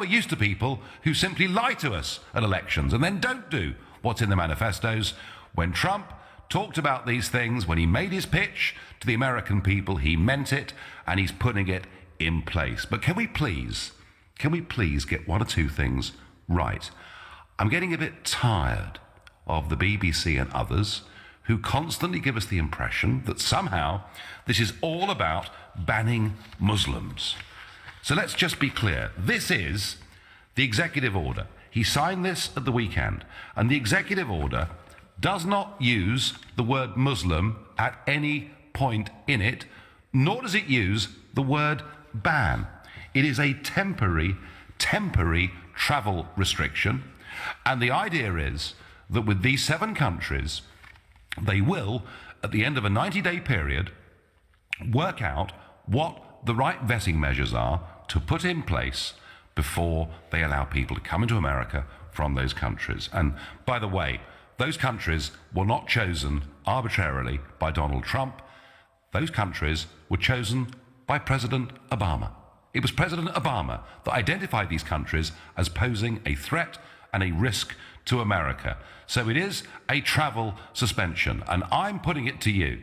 We're used to people who simply lie to us at elections and then don't do what's in the manifestos. When Trump talked about these things, when he made his pitch to the American people, he meant it, and he's putting it in place. But can we please get one or two things right? I'm getting a bit tired of the BBC and others who constantly give us the impression that somehow this is all about banning Muslims. So let's just be clear. This is the executive order. He signed this at the weekend, and the executive order does not use the word Muslim at any point in it, nor does it use the word ban. It is a temporary travel restriction, and the idea is that with these 7 countries, they will, at the end of a 90-day period, work out what the right vetting measures are to put in place before they allow people to come into America from those countries. And by the way, those countries were not chosen arbitrarily by Donald Trump. Those countries were chosen by President Obama. It was President Obama that identified these countries as posing a threat and a risk to America. So it is a travel suspension. And I'm putting it to you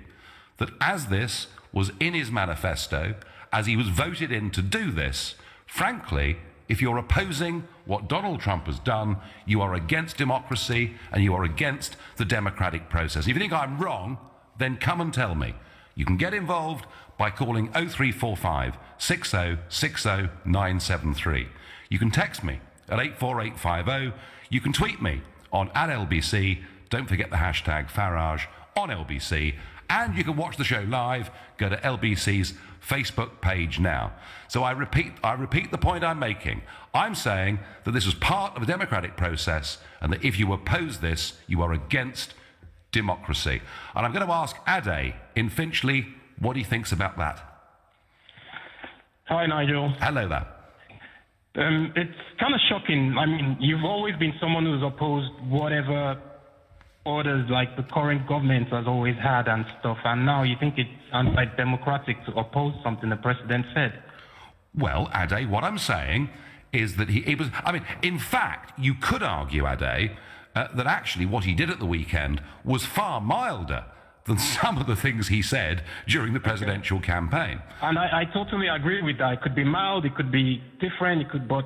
that as this was in his manifesto, as he was voted in to do this, frankly, if you're opposing what Donald Trump has done, you are against democracy and you are against the democratic process. If you think I'm wrong, then come and tell me. You can get involved by calling 0345 60 60 973. You can text me at 84850. You can tweet me on @LBC. Don't forget the hashtag Farage on LBC. And you can watch the show live. Go to LBC's Facebook page now. So I repeat the point I'm making. I'm saying that this was part of a democratic process, and that if you oppose this, you are against democracy. And I'm going to ask Ade in Finchley what he thinks about that. Hi, Nigel. Hello there. It's kind of shocking. I mean, you've always been someone who's opposed whatever orders like the current government has always had and stuff, and now you think it's anti-democratic to oppose something the president said. Well, Ade, what I'm saying is that in fact, you could argue, Ade, that actually what he did at the weekend was far milder than some of the things he said during the presidential campaign. And I totally agree with that. It could be mild, it could be different, but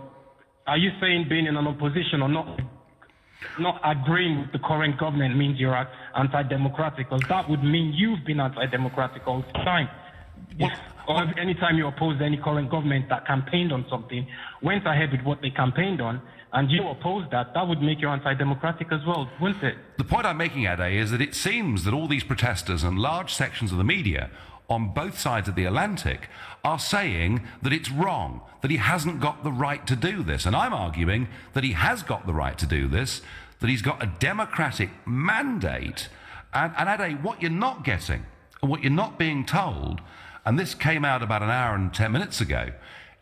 are you saying being in an opposition or not agreeing with the current government means you're anti-democratic? Because that would mean you've been anti-democratic all the time. Or anytime you opposed any current government that campaigned on something, went ahead with what they campaigned on, and you opposed that, that would make you anti-democratic as well, wouldn't it? The point I'm making, Ade, is that it seems that all these protesters and large sections of the media on both sides of the Atlantic are saying that it's wrong, that he hasn't got the right to do this. And I'm arguing that he has got the right to do this, that he's got a democratic mandate. And Ade, what you're not getting, and what you're not being told, and this came out about an hour and 10 minutes ago,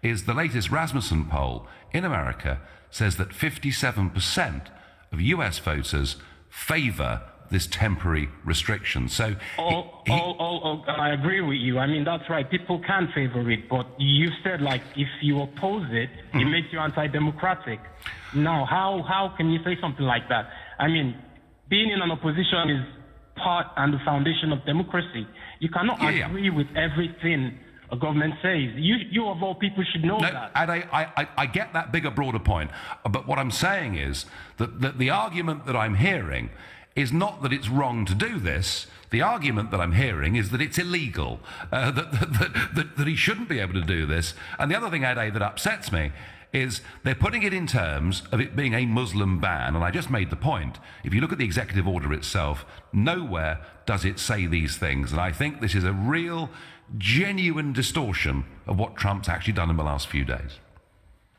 is the latest Rasmussen poll in America says that 57% of US voters favor this temporary restriction. So I agree with you. I mean, that's right. People can favor it, but you said, like, if you oppose it, it makes you anti-democratic. Now, how can you say something like that? I mean, being in an opposition is part and the foundation of democracy. You cannot agree with everything a government says. You of all people should know that. And I get that bigger, broader point. But what I'm saying is that the argument that I'm hearing is not that it's wrong to do this. The argument that I'm hearing is that it's illegal, that he shouldn't be able to do this. And the other thing, Ade, that upsets me is they're putting it in terms of it being a Muslim ban. And I just made the point. If you look at the executive order itself, nowhere does it say these things. And I think this is a real, genuine distortion of what Trump's actually done in the last few days.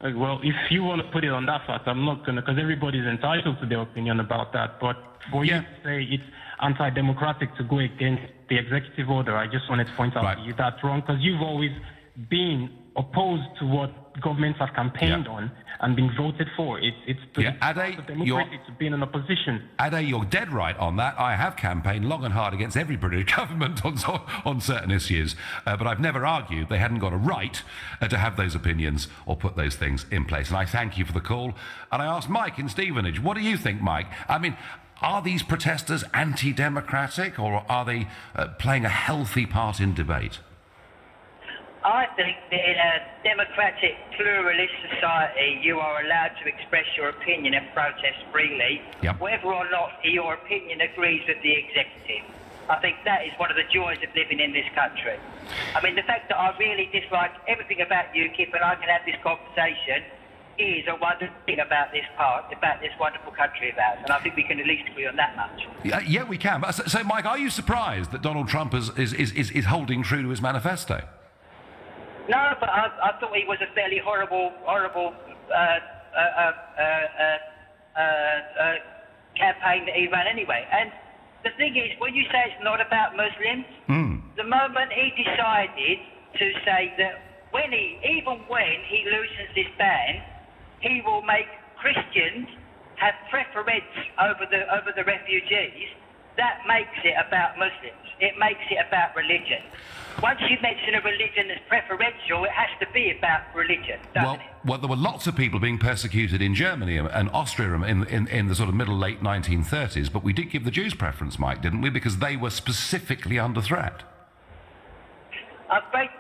Well, if you want to put it on that fact, I'm not going to, because everybody's entitled to their opinion about that. But for you to say it's anti-democratic to go against the executive order, I just wanted to point out to you that's wrong, because you've always been opposed to what governments have campaigned on and been voted for. It's to democracy to be in an opposition. Ade, you're dead right on that. I have campaigned long and hard against every British government on certain issues, but I've never argued they hadn't got a right to have those opinions or put those things in place. And I thank you for the call. And I asked Mike in Stevenage, what do you think, Mike? I mean, are these protesters anti-democratic, or are they playing a healthy part in debate? I think that in a democratic, pluralist society, you are allowed to express your opinion and protest freely, whether or not your opinion agrees with the executive. I think that is one of the joys of living in this country. I mean, the fact that I really dislike everything about UKIP and I can have this conversation is a wonderful thing about this wonderful country of ours, and I think we can at least agree on that much. Yeah, we can. So, Mike, are you surprised that Donald Trump is holding true to his manifesto? No, but I thought he was a fairly horrible campaign that he ran anyway. And the thing is, when you say it's not about Muslims, the moment he decided to say that even when he loosens this ban, he will make Christians have preference over the refugees, that makes it about Muslims. It makes it about religion. Once you mention a religion that's preferential, it has to be about religion, doesn't it? Well, there were lots of people being persecuted in Germany and Austria in the sort of middle, late 1930s, but we did give the Jews preference, Mike, didn't we? Because they were specifically under threat. But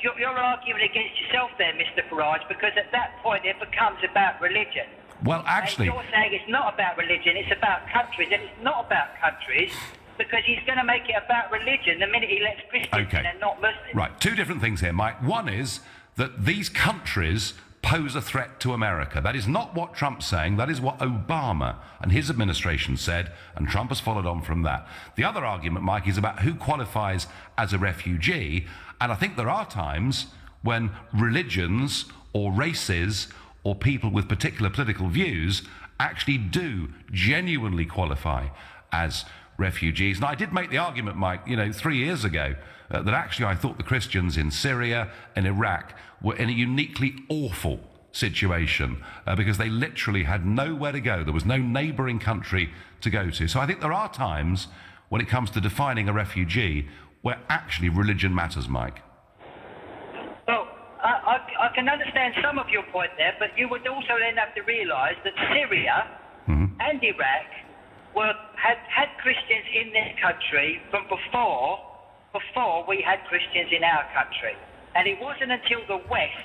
you're arguing against yourself there, Mr. Farage, because at that point it becomes about religion. Well, actually... And you're saying it's not about religion, it's about countries, and it's not about countries, because he's going to make it about religion the minute he lets Christians in and not Muslims. Right, two different things here, Mike. One is that these countries pose a threat to America. That is not what Trump's saying. That is what Obama and his administration said, and Trump has followed on from that. The other argument, Mike, is about who qualifies as a refugee, and I think there are times when religions or races or people with particular political views actually do genuinely qualify as refugees. And I did make the argument, Mike, 3 years ago, that actually I thought the Christians in Syria and Iraq were in a uniquely awful situation because they literally had nowhere to go. There was no neighbouring country to go to. So I think there are times when it comes to defining a refugee where actually religion matters, Mike. Well, I can understand some of your point there, but you would also then have to realise that Syria and Iraq had Christians in their country from before we had Christians in our country. And it wasn't until the West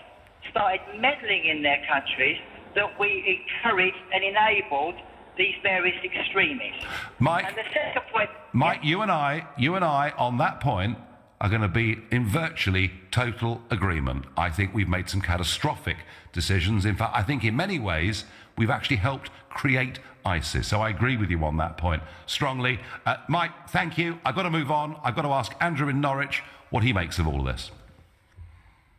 started meddling in their countries that we encouraged and enabled these various extremists. Mike, and the second point, Mike, you and I on that point are going to be in virtually total agreement. I think we've made some catastrophic decisions. In fact, I think in many ways we've actually helped create ISIS. So I agree with you on that point strongly. Mike, thank you. I've got to move on. I've got to ask Andrew in Norwich what he makes of all this.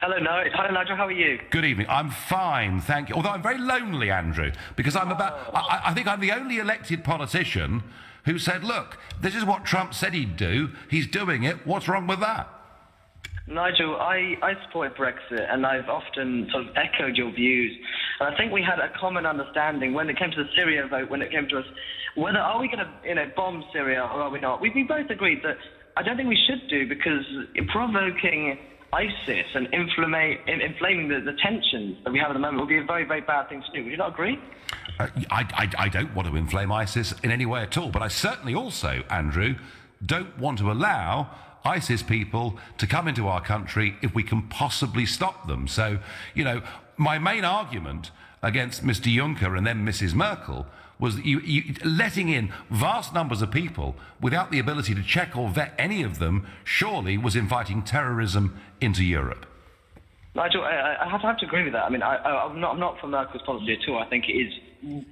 Hello, Nigel. How are you? Good evening. I'm fine, thank you. Although I'm very lonely, Andrew, because I think I'm the only elected politician who said, look, this is what Trump said he'd do. He's doing it. What's wrong with that? Nigel, I supported Brexit, and I've often sort of echoed your views. And I think we had a common understanding when it came to the Syria vote, when it came to us, whether are we going to bomb Syria or are we not? We both agreed that I don't think we should do, because provoking ISIS and inflaming the tensions that we have at the moment would be a very, very bad thing to do. Would you not agree? I don't want to inflame ISIS in any way at all, but I certainly also, Andrew, don't want to allow ISIS people to come into our country if we can possibly stop them. So, my main argument against Mr. Juncker and then Mrs. Merkel was that you letting in vast numbers of people without the ability to check or vet any of them surely was inviting terrorism into Europe. Nigel, I have to agree with that. I mean, I'm not for Merkel's policy at all. I think it is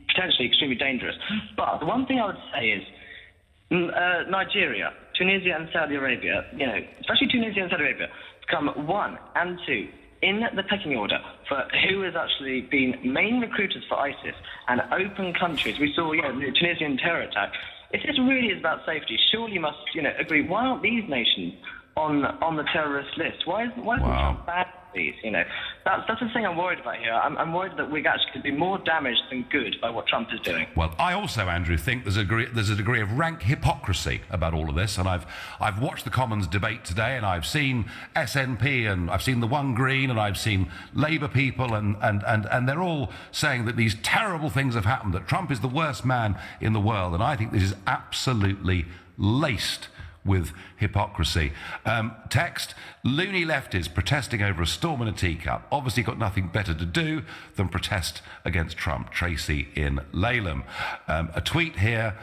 potentially extremely dangerous. But the one thing I would say is Nigeria, Tunisia and Saudi Arabia, especially Tunisia and Saudi Arabia, become 1 and 2 in the pecking order for who has actually been main recruiters for ISIS and open countries. We saw, the Tunisian terror attack. If this really is about safety, surely you must, agree, why aren't these nations on the terrorist list. Why isn't Trump banned these? You know, that's the thing I'm worried about here. I'm worried that we actually could be more damaged than good by what Trump is doing. Well, I also, Andrew, think there's a degree of rank hypocrisy about all of this, and I've watched the Commons debate today, and I've seen SNP, and I've seen the One Green, and I've seen Labour people, and they're all saying that these terrible things have happened, that Trump is the worst man in the world, and I think this is absolutely laced with hypocrisy. Text, loony lefties protesting over a storm in a teacup. Obviously got nothing better to do than protest against Trump. Tracy in Laleham. A tweet here.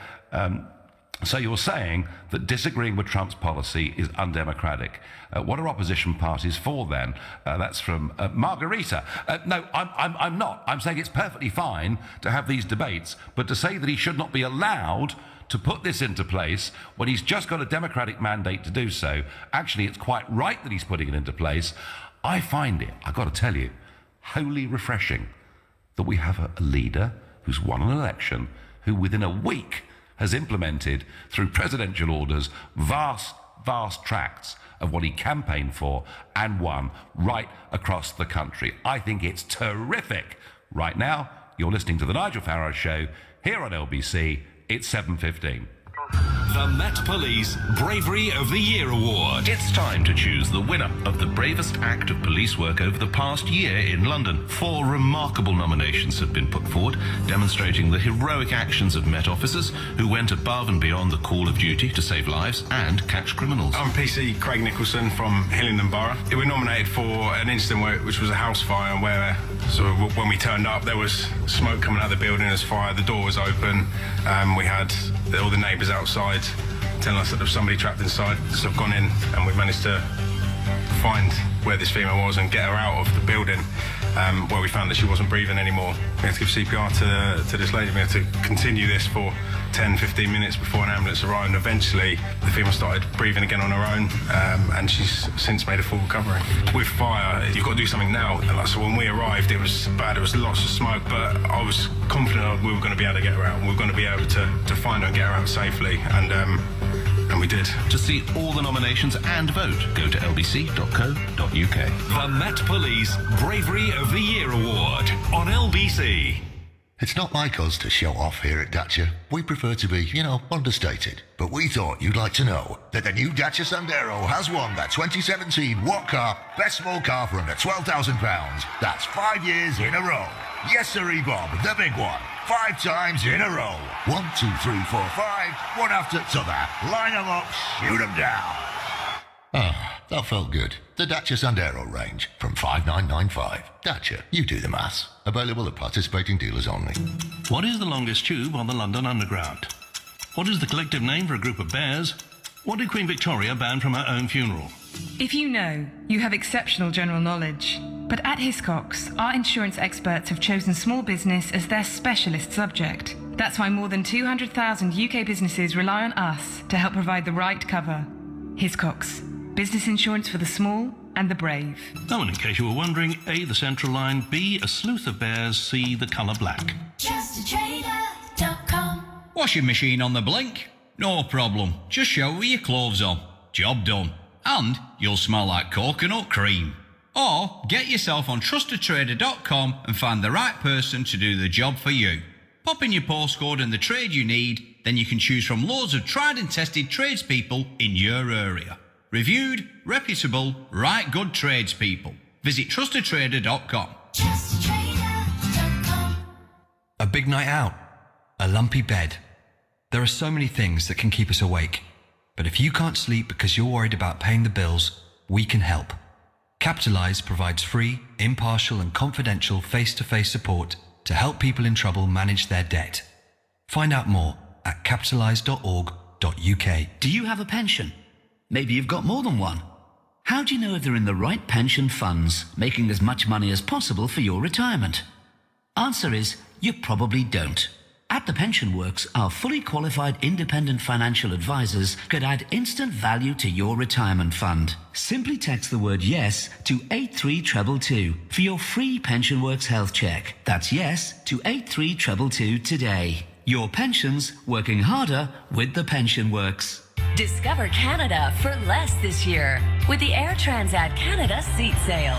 So you're saying that disagreeing with Trump's policy is undemocratic. What are opposition parties for then? That's from Margarita. No, I'm not. I'm saying it's perfectly fine to have these debates, but to say that he should not be allowed to put this into place when he's just got a democratic mandate to do so, actually it's quite right that he's putting it into place. I find it, I've got to tell you, wholly refreshing that we have a leader who's won an election, who within a week has implemented through presidential orders vast tracts of what he campaigned for and won right across the country. I think it's terrific. Right now, you're listening to the Nigel Farage Show here on LBC. It's 7:15. The Met Police Bravery of the Year Award. It's time to choose the winner of the bravest act of police work over the past year in London. 4 remarkable nominations have been put forward, demonstrating the heroic actions of Met officers who went above and beyond the call of duty to save lives and catch criminals. I'm PC Craig Nicholson from Hillingdon Borough. We were nominated for an incident which was a house fire, where when we turned up there was smoke coming out of the building as fire. The door was open. We had all the neighbours outside telling us that there was somebody trapped inside. So I've gone in and we've managed to find where this female was and get her out of the building, where we found that she wasn't breathing anymore. We had to give CPR to this lady. We had to continue this for 10-15 minutes before an ambulance arrived, and eventually the female started breathing again on her own, and she's since made a full recovery. With fire, you've got to do something now. So when we arrived, it was bad. There was lots of smoke, but I was confident we were going to be able to get her out. We were going to be able to find her and get her out safely, and we did. To see all the nominations and vote, go to lbc.co.uk. The Met Police Bravery of the Year Award on LBC. It's not like us to show off here at Dacia. We prefer to be, understated. But we thought you'd like to know that the new Dacia Sandero has won the 2017 What Car? Best Small Car for under £12,000. That's 5 years in a row. Yes, sirree, Bob, the big one. 5 times in a row. 1, 2, 3, 4, 5. One after t'other. Line them up, shoot them down. Ah, that felt good. The Dacia Sandero range from 5995. Dacia, you do the maths. Available at participating dealers only. What is the longest tube on the London Underground? What is the collective name for a group of bears? What did Queen Victoria ban from her own funeral? If you know, you have exceptional general knowledge. But at Hiscox, our insurance experts have chosen small business as their specialist subject. That's why more than 200,000 UK businesses rely on us to help provide the right cover. Hiscox. Business insurance for the small and the brave. Oh, and in case you were wondering, A, the central line, B, a sleuth of bears, C, the colour black. JustATrader.com. Washing machine on the blink? No problem. Just shower your clothes on. Job done. And you'll smell like coconut cream. Or get yourself on TrustedTrader.com and find the right person to do the job for you. Pop in your postcode and the trade you need, then you can choose from loads of tried and tested tradespeople in your area. Reviewed, reputable, right good tradespeople. Visit TrustedTrader.com. TrustedTrader.com. A big night out. A lumpy bed. There are so many things that can keep us awake. But if you can't sleep because you're worried about paying the bills, we can help. Capitalise provides free, impartial and confidential face-to-face support to help people in trouble manage their debt. Find out more at capitalise.org.uk. Do you have a pension? Maybe you've got more than one. How do you know if they're in the right pension funds, making as much money as possible for your retirement? Answer is, you probably don't. At The Pension Works, our fully qualified independent financial advisors could add instant value to your retirement fund. Simply text the word YES to 83222 for your free Pension Works health check. That's YES to 83222 today. Your pensions working harder with The Pension Works. Discover Canada for less this year with the Air Transat Canada seat sale.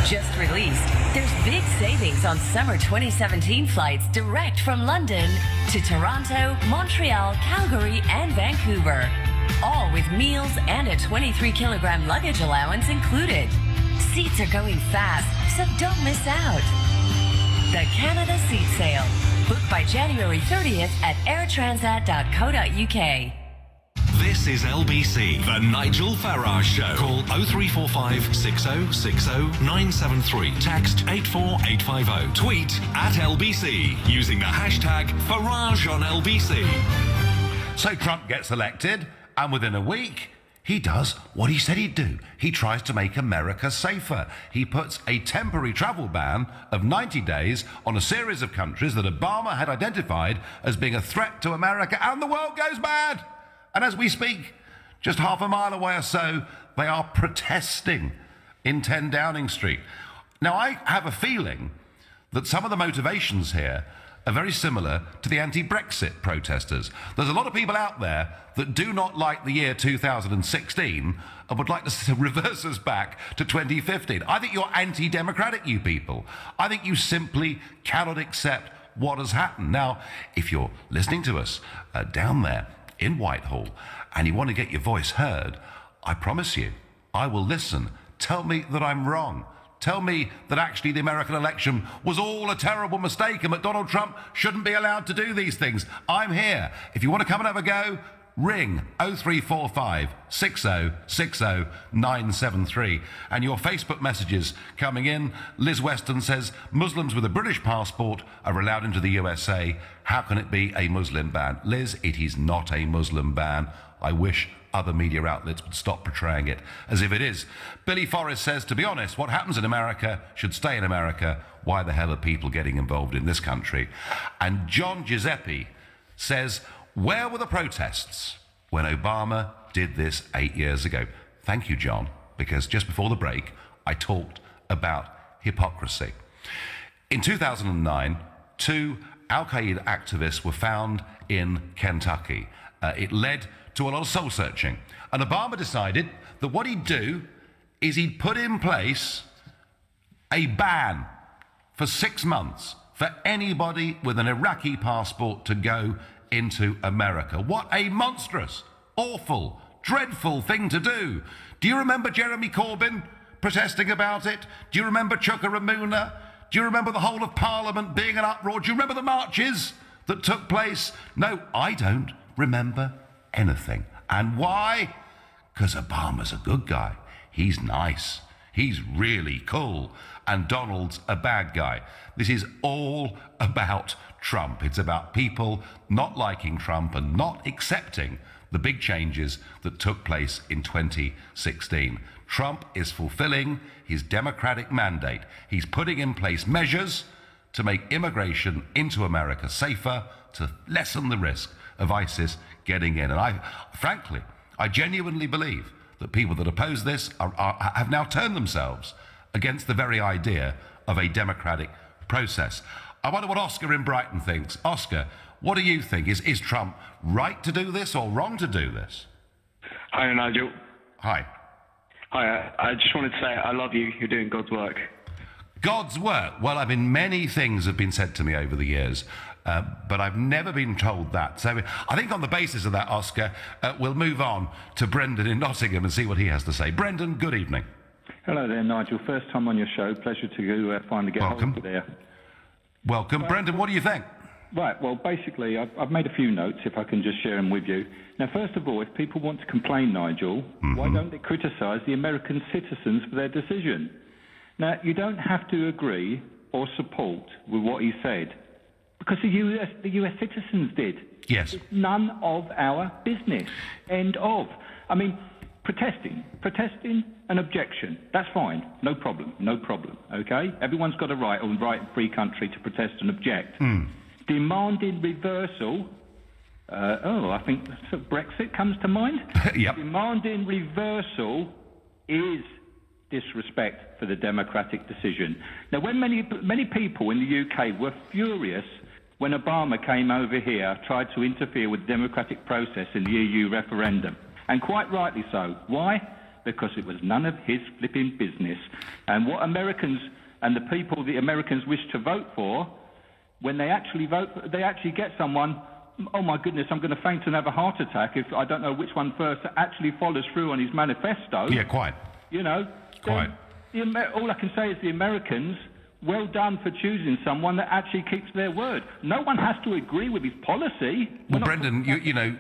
Just released, there's big savings on summer 2017 flights direct from London to Toronto, Montreal, Calgary, and Vancouver. All with meals and a 23-kilogram luggage allowance included. Seats are going fast, so don't miss out. The Canada Seat Sale. Book by January 30th at airtransat.co.uk. This is LBC, the Nigel Farage Show. Call 0345 6060 973. Text 84850. Tweet at LBC using the hashtag Farage on LBC. So Trump gets elected, and within a week, he does what he said he'd do. He tries to make America safer. He puts a temporary travel ban of 90 days on a series of countries that Obama had identified as being a threat to America, and the world goes mad. And as we speak, just half a mile away or so, they are protesting in 10 Downing Street. Now, I have a feeling that some of the motivations here are very similar to the anti-Brexit protesters. There's a lot of people out there that do not like the year 2016 and would like to reverse us back to 2015. I think you're anti-democratic, you people. I think you simply cannot accept what has happened. Now, if you're listening to us down there in Whitehall and you want to get your voice heard, I promise you, I will listen. Tell me that I'm wrong. Tell me that actually the American election was all a terrible mistake and that Donald Trump shouldn't be allowed to do these things. I'm here. If you want to come and have a go, ring 0345 6060 973. And your Facebook messages coming in. Liz Weston says, Muslims with a British passport are allowed into the USA. How can it be a Muslim ban? Liz, it is not a Muslim ban. I wish other media outlets would stop portraying it as if it is. Billy Forrest says, to be honest, what happens in America should stay in America. Why the hell are people getting involved in this country? And John Giuseppe says, where were the protests when Obama did this 8 years ago? Thank you, John, because just before the break, I talked about hypocrisy. In 2009, 2 Al-Qaeda activists were found in Kentucky. It led to a lot of soul searching. And Obama decided that what he'd do is he'd put in place a ban for 6 months for anybody with an Iraqi passport to go into America. What a monstrous, awful, dreadful thing to do. Do you remember Jeremy Corbyn protesting about it? Do you remember Chuka Ramuna? Do you remember the whole of Parliament being an uproar? Do you remember the marches that took place? No, I don't remember anything. And why? Because Obama's a good guy. He's nice. He's really cool. And Donald's a bad guy. This is all about Trump. It's about people not liking Trump and not accepting the big changes that took place in 2016. Trump is fulfilling his democratic mandate. He's putting in place measures to make immigration into America safer, to lessen the risk of ISIS getting in. And I genuinely believe that people that oppose this have now turned themselves against the very idea of a democratic process. I wonder what Oscar in Brighton thinks. Oscar, what do you think? Is Trump right to do this or wrong to do this? Hi, Nigel. Hi. Hi, I just wanted to say I love you. You're doing God's work. God's work? Well, many things have been said to me over the years, but I've never been told that. So I think on the basis of that, Oscar, we'll move on to Brendan in Nottingham and see what he has to say. Brendan, good evening. Hello there, Nigel. First time on your show. Pleasure to finally get hold of you there. Welcome. Brendan, what do you think? Right, well, basically, I've made a few notes, if I can just share them with you. Now, first of all, if people want to complain, Nigel, why don't they criticise the American citizens for their decision? Now, you don't have to agree or support with what he said, because the US citizens did. Yes. It's none of our business. End of. Protesting an objection, that's fine, no problem, okay? Everyone's got a right and free country to protest and object. Demanding reversal, I think Brexit comes to mind. Yep. Demanding reversal is disrespect for the democratic decision. Now, when many people in the UK were furious when Obama came over here, tried to interfere with the democratic process in the EU referendum. And quite rightly so. Why? Because it was none of his flipping business. And what Americans and the people the Americans wish to vote for, when they actually vote, they actually get someone, oh my goodness, I'm going to faint and have a heart attack if I don't know which one first actually follows through on his manifesto. Yeah, quite. You know, quite. All I can say is the Americans, well done for choosing someone that actually keeps their word. No one has to agree with his policy. Well, Brendan, you know,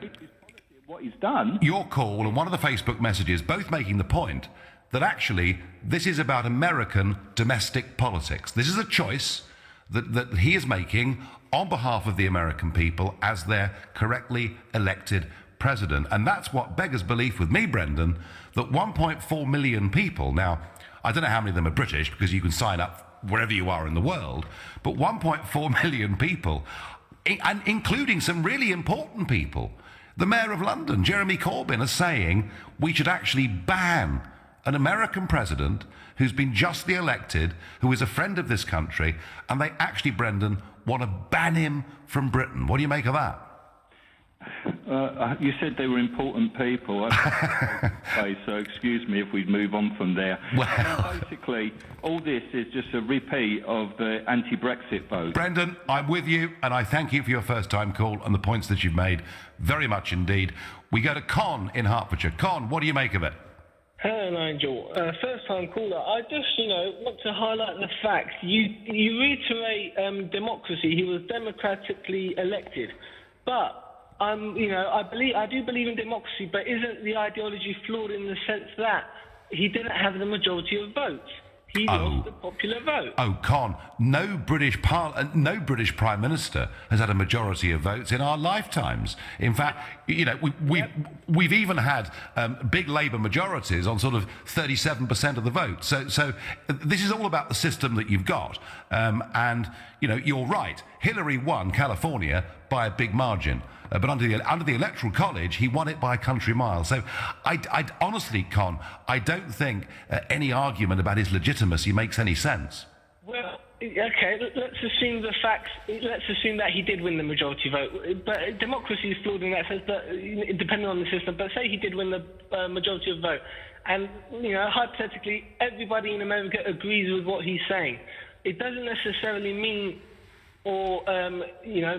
what he's done. Your call and one of the Facebook messages both making the point that actually this is about American domestic politics. This is a choice that he is making on behalf of the American people as their correctly elected president. And that's what beggars belief with me, Brendan, that 1.4 million people, now, I don't know how many of them are British because you can sign up wherever you are in the world, but 1.4 million people, and including some really important people. The Mayor of London, Jeremy Corbyn, is saying we should actually ban an American president who's been justly elected, who is a friend of this country, and they actually, Brendan, want to ban him from Britain. What do you make of that? You said they were important people. So excuse me if we move on from there. Well, basically, all this is just a repeat of the anti-Brexit vote. Brendan, I'm with you, and I thank you for your first-time call and the points that you've made very much indeed. We go to Con in Hertfordshire. Con, what do you make of it? Hello, Nigel. First-time caller. I just, want to highlight the fact. You reiterate democracy. He was democratically elected. But, I do believe in democracy, but isn't the ideology flawed in the sense that he didn't have the majority of votes? He lost the popular vote. Oh, Con, no British Prime Minister has had a majority of votes in our lifetimes. In fact, we've even had big Labour majorities on sort of 37% of the vote. So this is all about the system that you've got. And you're right. Hillary won California by a big margin. But under the Electoral College, he won it by a country mile. So I honestly, Con, I don't think any argument about his legitimacy makes any sense. Well, okay, let's assume the facts. Let's assume that he did win the majority vote. But democracy is flawed in that sense, that depending on the system. But say he did win the majority of vote. And, hypothetically, everybody in America agrees with what he's saying. It doesn't necessarily mean or,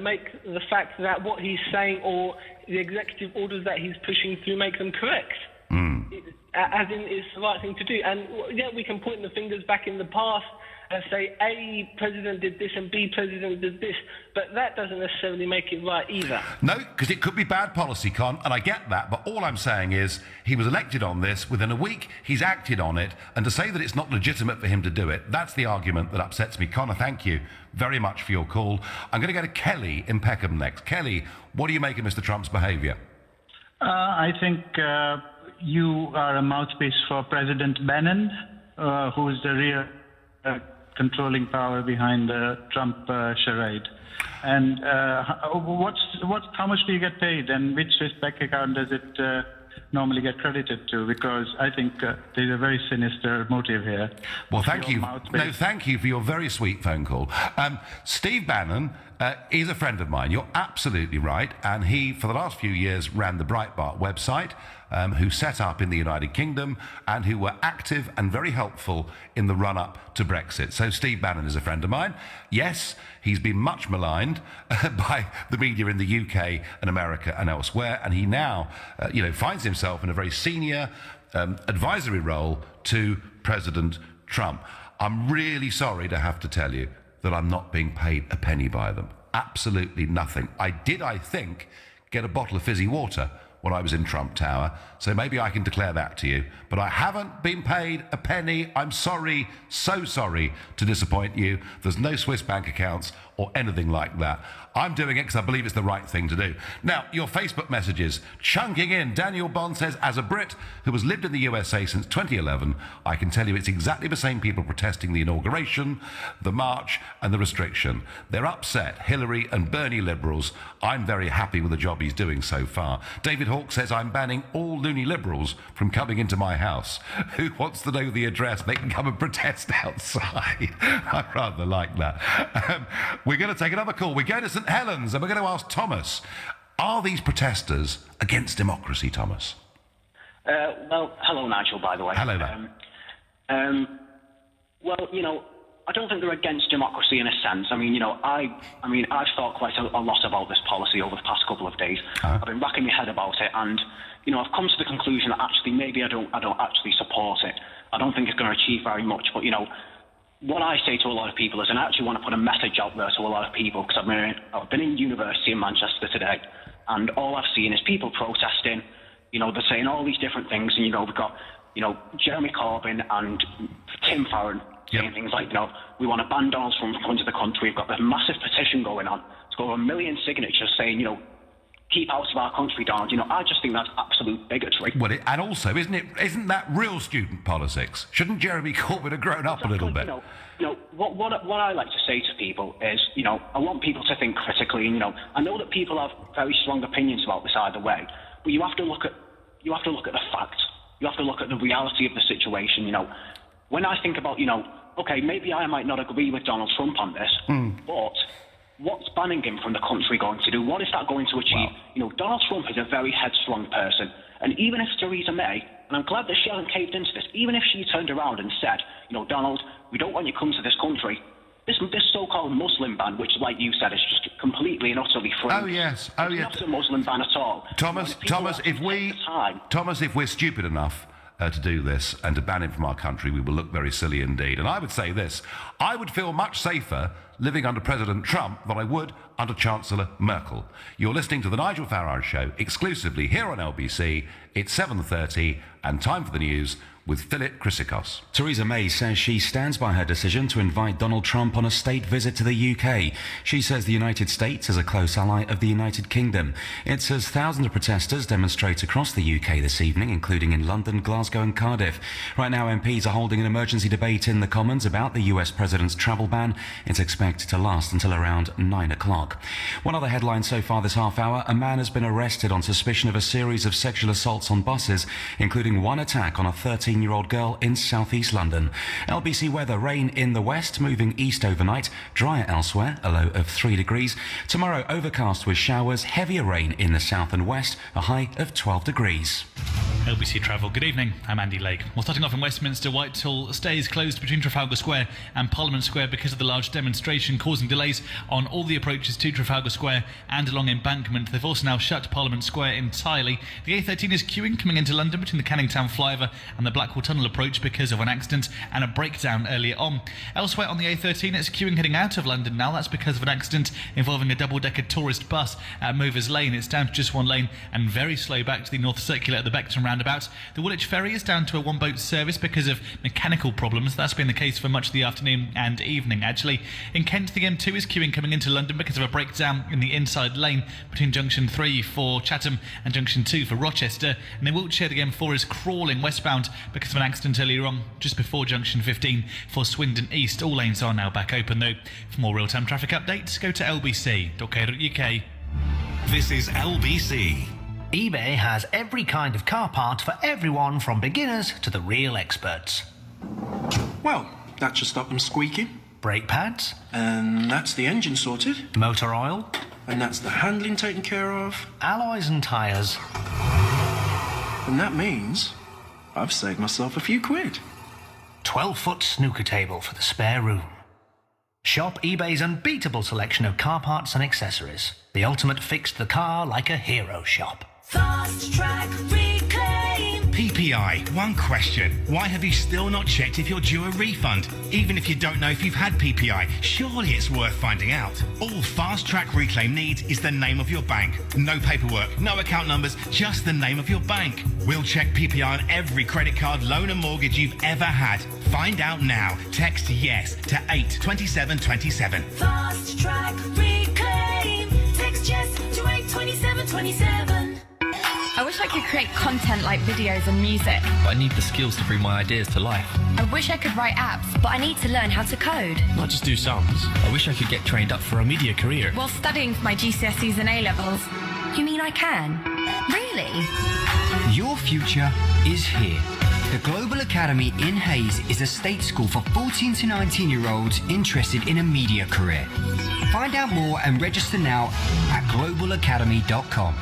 make the fact that what he's saying or the executive orders that he's pushing through make them correct. As in, it's the right thing to do. And, yeah, we can point the fingers back in the past and say A president did this and B president did this, but that doesn't necessarily make it right either. No, because it could be bad policy, Con, and I get that, but all I'm saying is he was elected on this. Within a week, he's acted on it, and to say that it's not legitimate for him to do it, that's the argument that upsets me. Con, thank you very much for your call. I'm going to go to Kelly in Peckham next. Kelly, what do you make of Mr. Trump's behaviour? I think you are a mouthpiece for President Bannon, who is the real controlling power behind the Trump charade. And how much do you get paid, and which Swiss bank account does it normally get credited to? Because I think there's a very sinister motive here. Well, thank you. No, thank you for your very sweet phone call. Steve Bannon is a friend of mine. You're absolutely right. And he, for the last few years, ran the Breitbart website, who set up in the United Kingdom and who were active and very helpful in the run-up to Brexit. So Steve Bannon is a friend of mine. Yes, he's been much maligned by the media in the UK and America and elsewhere, and he now, finds himself in a very senior advisory role to President Trump. I'm really sorry to have to tell you that I'm not being paid a penny by them. Absolutely nothing. I think, get a bottle of fizzy water when I was in Trump Tower, so maybe I can declare that to you. But I haven't been paid a penny. I'm sorry, so sorry to disappoint you. There's no Swiss bank accounts or anything like that. I'm doing it because I believe it's the right thing to do. Now, your Facebook messages chunking in. Daniel Bond says, as a Brit who has lived in the USA since 2011, I can tell you it's exactly the same people protesting the inauguration, the march and the restriction. They're upset, Hillary and Bernie liberals. I'm very happy with the job he's doing so far. David Hawke says, I'm banning all loony liberals from coming into my house. Who wants to know the address? They can come and protest outside. I rather like that. We're going to take another call. We go to St Helens and we're going to ask Thomas, are these protesters against democracy, Thomas? Well, hello, Nigel, by the way. Hello there. Well, you know, I don't think they're against democracy in a sense. I mean, you know, I've thought quite a lot about this policy over the past couple of days. I've been racking my head about it, and you know, I've come to the conclusion that actually maybe I don't actually support it. I don't think it's going to achieve very much. But you know, what I say to a lot of people is, and I actually want to put a message out there to a lot of people, because I've been in university in Manchester today, and all I've seen is people protesting. You know, they're saying all these different things, and you know, we've got, you know, Jeremy Corbyn and Tim Farron saying things like, you know, we want to ban Donald Trump from coming to the country. We've got this massive petition going on. It's got over 1 million signatures saying, you know, keep out of our country, Donald. You know, I just think that's absolute bigotry. Well, and also, isn't that real student politics? Shouldn't Jeremy Corbyn have grown up a little bit? You know, what I like to say to people is, you know, I want people to think critically. And, you know, I know that people have very strong opinions about this either way, but you have to look at the facts. You have to look at the reality of the situation. You know, when I think about, you know, okay, maybe I might not agree with Donald Trump on this, but what's banning him from the country going to do? What is that going to achieve? You know, Donald Trump is a very headstrong person, and even if Theresa May, and I'm glad that she hasn't caved into this, even if she turned around and said, you know, Donald, we don't want you to come to this country, this so-called Muslim ban, which, like you said, is just completely and utterly free. Oh yes, It's not a Muslim ban at all. Thomas, if we're stupid enough to do this and to ban him from our country, we will look very silly indeed. And I would say this, I would feel much safer living under President Trump than I would under Chancellor Merkel. You're listening to the Nigel Farage Show exclusively here on LBC. It's 7:30 and time for the news with Philip Chrysikos. Theresa May says she stands by her decision to invite Donald Trump on a state visit to the UK. She says the United States is a close ally of the United Kingdom. It says thousands of protesters demonstrate across the UK this evening, including in London, Glasgow and Cardiff. Right now, MPs are holding an emergency debate in the Commons about the US President's travel ban. It's expected to last until around 9 o'clock. One other headline so far this half hour, a man has been arrested on suspicion of a series of sexual assaults on buses, including one attack on a 13-year-old girl in southeast London. LBC weather, rain in the west, moving east overnight, drier elsewhere, a low of 3 degrees. Tomorrow, overcast with showers, heavier rain in the south and west, a high of 12 degrees. LBC Travel, good evening, I'm Andy Lake. Well, starting off in Westminster, Whitehall stays closed between Trafalgar Square and Parliament Square because of the large demonstration causing delays on all the approaches to Trafalgar Square and along Embankment. They've also now shut Parliament Square entirely. The A13 is queuing coming into London between the Canning Town flyover and the Blackwall Tunnel approach because of an accident and a breakdown earlier on. Elsewhere on the A13, it's queuing heading out of London now. That's because of an accident involving a double-decker tourist bus at Movers Lane. It's down to just one lane and very slow back to the North Circular at the Beckton roundabout. The Woolwich Ferry is down to a one-boat service because of mechanical problems. That's been the case for much of the afternoon and evening, actually. In Kent, the M2 is queuing coming into London because of a breakdown in the inside lane between Junction 3 for Chatham and Junction 2 for Rochester. And in Wiltshire, the M4 is crawling westbound because of an accident earlier on just before Junction 15 for Swindon East. All lanes are now back open, though. For more real-time traffic updates, go to lbc.co.uk. This is LBC. eBay has every kind of car part for everyone from beginners to the real experts. Well, that should stop them squeaking. Brake pads. And that's the engine sorted. Motor oil. And that's the handling taken care of. Alloys and tyres. And that means I've saved myself a few quid. 12-foot snooker table for the spare room. Shop eBay's unbeatable selection of car parts and accessories. The ultimate fix to the car like a hero shop. Fast Track Reclaim. PPI, one question. Why have you still not checked if you're due a refund? Even if you don't know if you've had PPI, surely it's worth finding out. All Fast Track Reclaim needs is the name of your bank. No paperwork, no account numbers, just the name of your bank. We'll check PPI on every credit card, loan and mortgage you've ever had. Find out now. Text YES to 82727. Fast Track Reclaim. Text YES to 82727. I wish I could create content like videos and music. But I need the skills to bring my ideas to life. I wish I could write apps, but I need to learn how to code. Not just do sums. I wish I could get trained up for a media career. While studying for my GCSEs and A-levels. You mean I can? Really? Your future is here. The Global Academy in Hayes is a state school for 14 to 19-year-olds interested in a media career. Find out more and register now at globalacademy.com.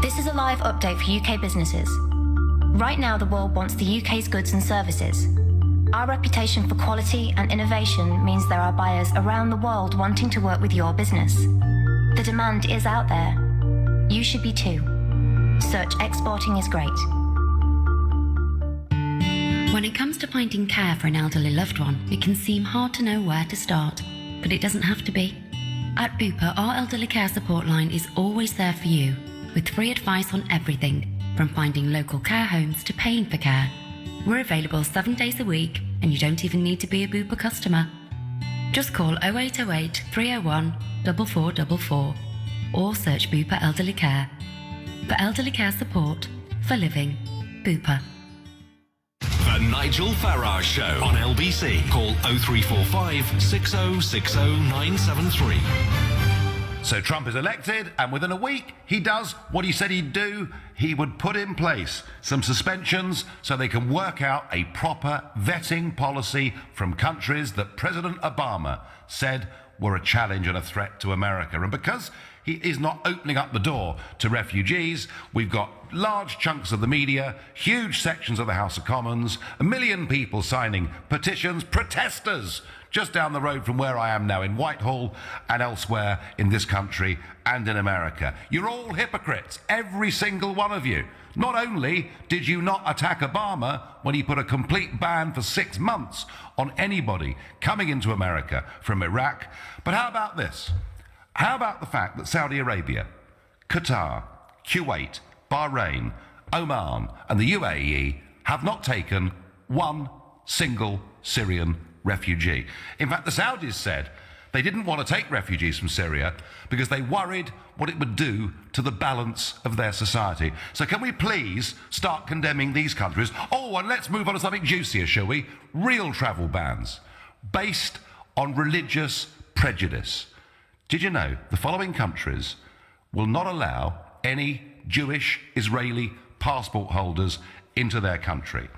This is a live update for UK businesses. Right now, the world wants the UK's goods and services. Our reputation for quality and innovation means there are buyers around the world wanting to work with your business. The demand is out there. You should be too. Search Exporting is Great. When it comes to finding care for an elderly loved one, it can seem hard to know where to start, but it doesn't have to be. At Bupa, our elderly care support line is always there for you, with free advice on everything, from finding local care homes to paying for care. We're available 7 days a week, and you don't even need to be a Bupa customer. Just call 0808 301 4444 or search Bupa Elderly Care. For elderly care support, for living, Bupa. The Nigel Farage Show on LBC. Call 0345 6060 973. So Trump is elected, and within a week, he does what he said he'd do. He would put in place some suspensions so they can work out a proper vetting policy from countries that President Obama said were a challenge and a threat to America. And because he is not opening up the door to refugees, we've got large chunks of the media, huge sections of the House of Commons, 1 million people signing petitions, protesters just down the road from where I am now in Whitehall and elsewhere in this country and in America. You're all hypocrites, every single one of you. Not only did you not attack Obama when he put a complete ban for 6 months on anybody coming into America from Iraq, but how about this? How about the fact that Saudi Arabia, Qatar, Kuwait, Bahrain, Oman and the UAE have not taken one single Syrian refugee? In fact, the Saudis said they didn't want to take refugees from Syria because they worried what it would do to the balance of their society. So can we please start condemning these countries? Oh, and let's move on to something juicier, shall we? Real travel bans based on religious prejudice. Did you know the following countries will not allow any Jewish Israeli passport holders into their country?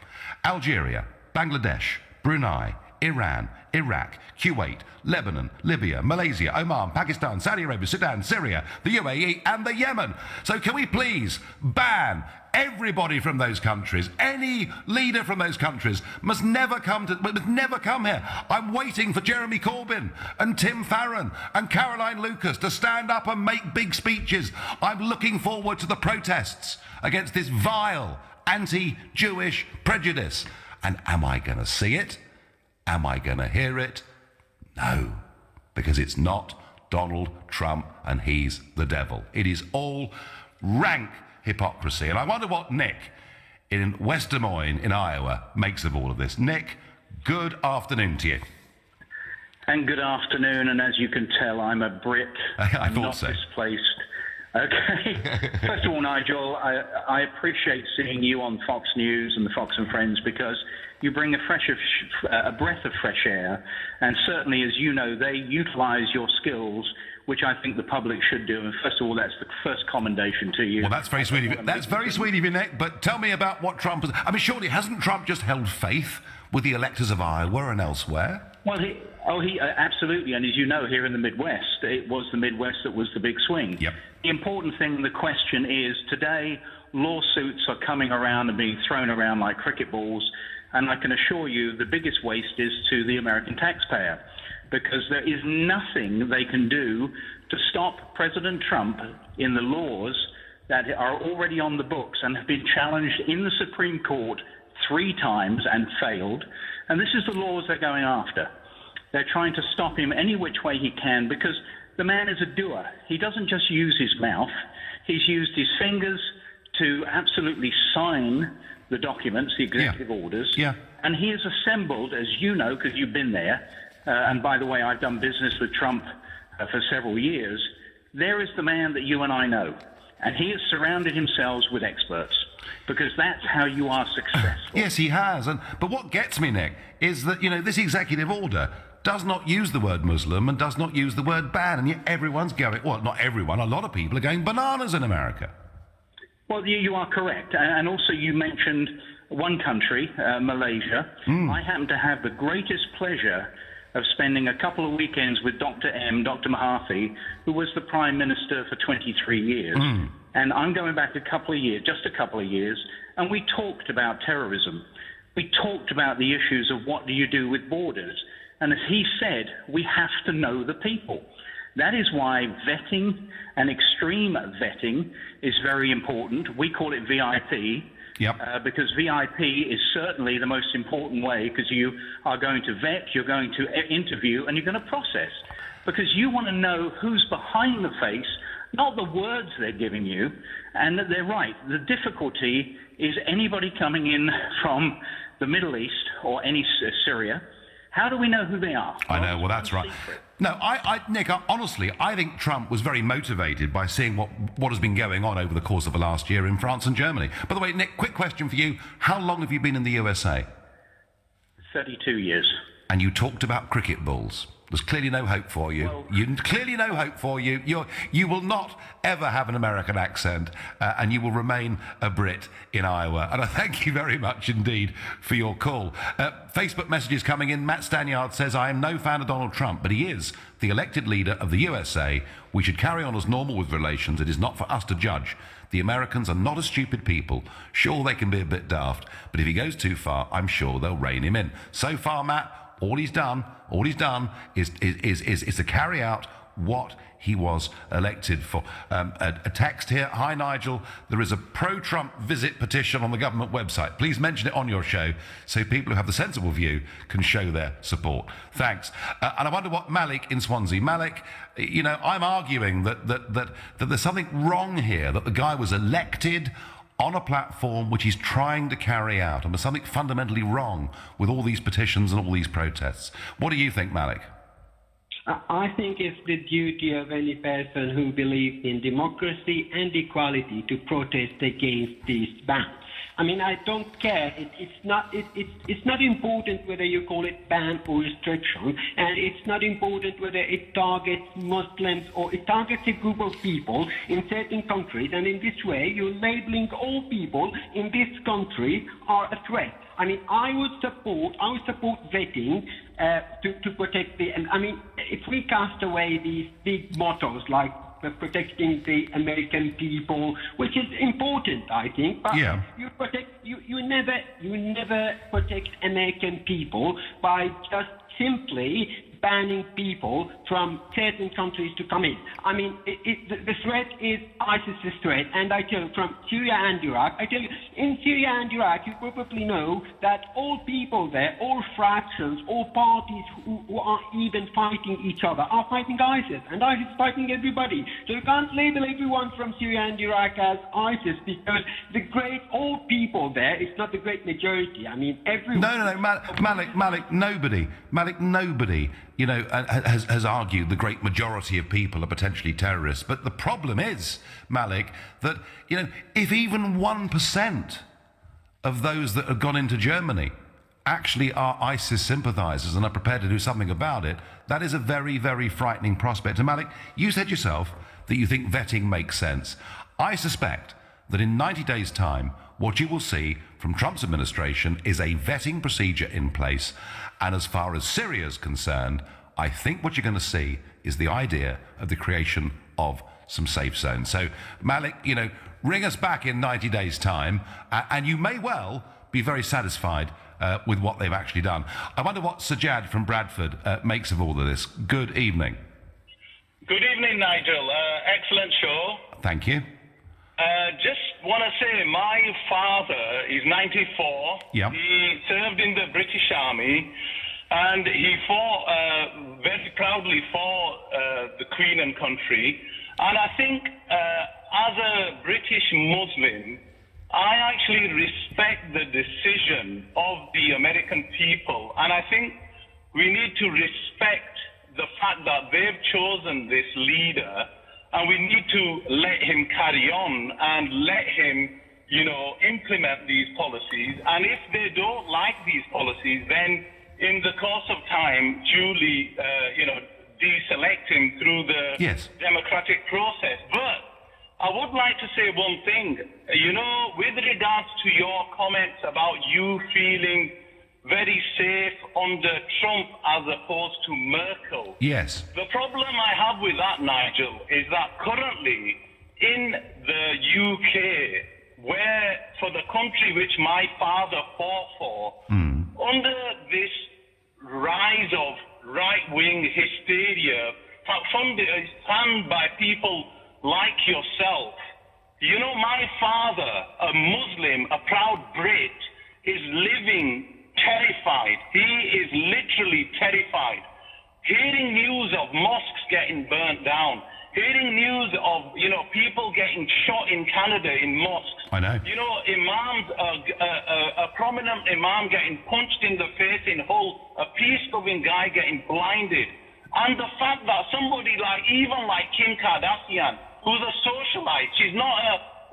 Algeria, Bangladesh, Brunei, Iran, Iraq, Kuwait, Lebanon, Libya, Malaysia, Oman, Pakistan, Saudi Arabia, Sudan, Syria, the UAE and the Yemen. So can we please ban everybody from those countries? Any leader from those countries must never come here. I'm waiting for Jeremy Corbyn and Tim Farron and Caroline Lucas to stand up and make big speeches. I'm looking forward to the protests against this vile anti-Jewish prejudice. And am I going to see it? Am I going to hear it? No, because it's not Donald Trump and he's the devil. It is all rank hypocrisy. And I wonder what Nick in West Des Moines in Iowa makes of all of this. Nick, good afternoon to you. And good afternoon, and as you can tell, I'm a Brit. I thought not so. Displaced. Okay. First of all, Nigel, I appreciate seeing you on Fox News and the Fox and Friends because you bring a breath of fresh air, and certainly, as you know, they utilise your skills, which I think the public should do. And first of all, that's the first commendation to you. Well, that's very sweet of you. That's very sweet of you, Nick. But tell me about what Trump has. I mean, surely hasn't Trump just held faith with the electors of Iowa and elsewhere? Well, he absolutely, and as you know, here in the Midwest, it was the Midwest that was the big swing. Yep. The important thing, the question is, today, lawsuits are coming around and being thrown around like cricket balls, and I can assure you the biggest waste is to the American taxpayer, because there is nothing they can do to stop President Trump in the laws that are already on the books and have been challenged in the Supreme Court 3 times and failed. And this is the laws they're going after. They're trying to stop him any which way he can because the man is a doer. He doesn't just use his mouth. He's used his fingers to absolutely sign the documents, the executive orders. Yeah. And he has assembled, as you know, because you've been there, and by the way, I've done business with Trump for several years. There is the man that you and I know. And he has surrounded himself with experts because that's how you are successful. Yes, he has. But what gets me, Nick, is that, this executive order does not use the word Muslim and does not use the word ban, and yet everyone's going, well, not everyone, a lot of people are going bananas in America. Well, you are correct. And also you mentioned one country, Malaysia. I happen to have the greatest pleasure of spending a couple of weekends with Dr. Mahathir, who was the Prime Minister for 23 years. And I'm going back a couple of years, and we talked about terrorism. We talked about the issues of what do you do with borders. And as he said, we have to know the people. That is why vetting and extreme vetting is very important. We call it VIP. Because VIP is certainly the most important way, because you are going to vet, you're going to interview, and you're going to process. Because you want to know who's behind the face, not the words they're giving you, and that they're right. The difficulty is anybody coming in from the Middle East or Syria. How do we know who they are? I know, well, that's right. No, Nick, honestly, I think Trump was very motivated by seeing what has been going on over the course of the last year in France and Germany. By the way, Nick, quick question for you. How long have you been in the USA? 32 years. And you talked about cricket balls. There's clearly no hope for you. You will not ever have an American accent, and you will remain a Brit in Iowa. And I thank you very much indeed for your call. Facebook messages coming in. Matt Stanyard says, I am no fan of Donald Trump, but he is the elected leader of the USA. We should carry on as normal with relations. It is not for us to judge. The Americans are not a stupid people. Sure, they can be a bit daft, but if he goes too far, I'm sure they'll rein him in. So far, Matt, all he's done is to carry out what he was elected for. A text here. Hi, Nigel. There is a pro-Trump visit petition on the government website. Please mention it on your show so people who have the sensible view can show their support. Thanks. And I wonder what Malik in Swansea. Malik, you know, I'm arguing that there's something wrong here, that the guy was elected on a platform which he's trying to carry out, and there's something fundamentally wrong with all these petitions and all these protests. What do you think, Malik? I think it's the duty of any person who believes in democracy and equality to protest against these bans. I mean, I don't care. It's not important whether you call it ban or restriction, and it's not important whether it targets Muslims or it targets a group of people in certain countries. And in this way, you're labeling all people in this country are a threat. I mean, I would support vetting to protect the. And I mean, if we cast away these big mottos like protecting the American people, which is important, I think. But you never protect American people by just simply banning people from certain countries to come in. I mean, the threat is ISIS's threat, and I tell you, from Syria and Iraq, in Syria and Iraq, you probably know that all people there, all fractions, all parties who are even fighting each other are fighting ISIS, and ISIS is fighting everybody. So you can't label everyone from Syria and Iraq as ISIS, because all people there, it's not the great majority. I mean, everyone... Malik, nobody, you know, has argued the great majority of people are potentially terrorists. But the problem is, Malik, that, you know, if even 1% of those that have gone into Germany actually are ISIS sympathizers and are prepared to do something about it, that is a very, very frightening prospect. And Malik, you said yourself that you think vetting makes sense. I suspect that in 90 days' time, what you will see from Trump's administration is a vetting procedure in place. And as far as Syria is concerned, I think what you're going to see is the idea of the creation of some safe zones. So, Malik, you know, ring us back in 90 days' time, and you may well be very satisfied with what they've actually done. I wonder what Sajjad from Bradford makes of all of this. Good evening. Good evening, Nigel. Excellent show. Thank you. Just want to say, my father is 94. Yeah. He served in the British Army, and he fought very proudly for the Queen and country. And I think, as a British Muslim, I actually respect the decision of the American people. And I think we need to respect the fact that they've chosen this leader, and we need to let him carry on and let him, you know, implement these policies. And if they don't like these policies, then in the course of time, duly, deselect him through the democratic process. But I would like to say one thing. You know, with regards to your comments about you feeling very safe under Trump as opposed to Merkel. Yes. The problem I have with that, Nigel, is that currently in the UK, where for the country which my father fought for, under this rise of right-wing hysteria, funded by people like yourself, you know, my father, a Muslim, a proud Brit, is living terrified. He is literally terrified. Hearing news of mosques getting burnt down, hearing news of, you know, people getting shot in Canada in mosques. I know. You know, imams, a prominent imam getting punched in the face in Hull, a peace-loving guy getting blinded. And the fact that somebody even like Kim Kardashian, who's a socialite, she's not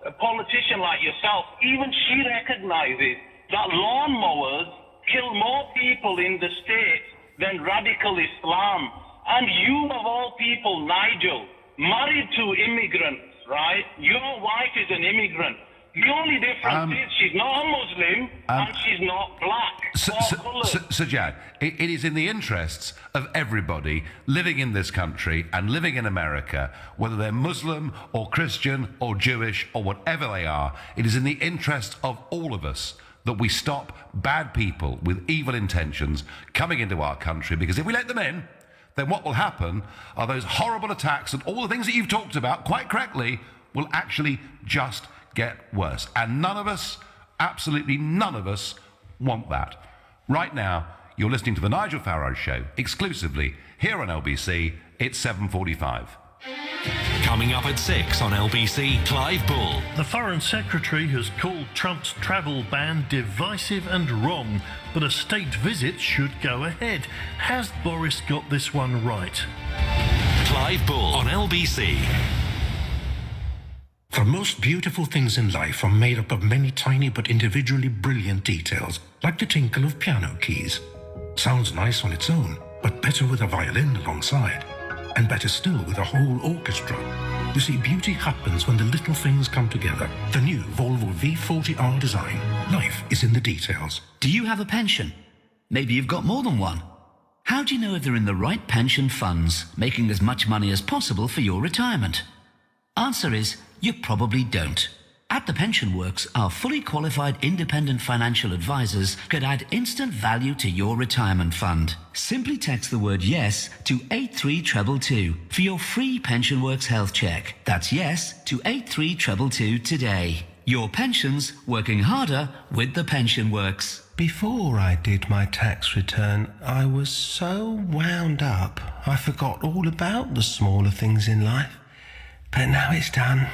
a politician like yourself, even she recognizes that lawnmowers kill more people in the States than radical Islam. And you, of all people, Nigel, married to immigrants, right? Your wife is an immigrant. The only difference is she's not a Muslim and she's not black or coloured. Sajjad, it is in the interests of everybody living in this country and living in America, whether they're Muslim or Christian or Jewish or whatever they are, it is in the interest of all of us that we stop bad people with evil intentions coming into our country, because if we let them in, then what will happen are those horrible attacks and all the things that you've talked about, quite correctly, will actually just get worse. And none of us, absolutely none of us, want that. Right now, you're listening to The Nigel Farage Show, exclusively here on LBC. It's 7:45. Coming up at 6 on LBC, Clive Bull. The Foreign Secretary has called Trump's travel ban divisive and wrong, but a state visit should go ahead. Has Boris got this one right? Clive Bull on LBC. The most beautiful things in life are made up of many tiny but individually brilliant details, like the tinkle of piano keys. Sounds nice on its own, but better with a violin alongside. And better still with a whole orchestra. You see, beauty happens when the little things come together. The new Volvo V40R design. Life is in the details. Do you have a pension? Maybe you've got more than one. How do you know if they're in the right pension funds, making as much money as possible for your retirement? Answer is, you probably don't. At the Pension Works, our fully qualified independent financial advisors could add instant value to your retirement fund. Simply text the word YES to 83222 for your free Pension Works health check. That's YES to 83222 today. Your pensions working harder with the Pension Works. Before I did my tax return, I was so wound up, I forgot all about the smaller things in life. But now it's done.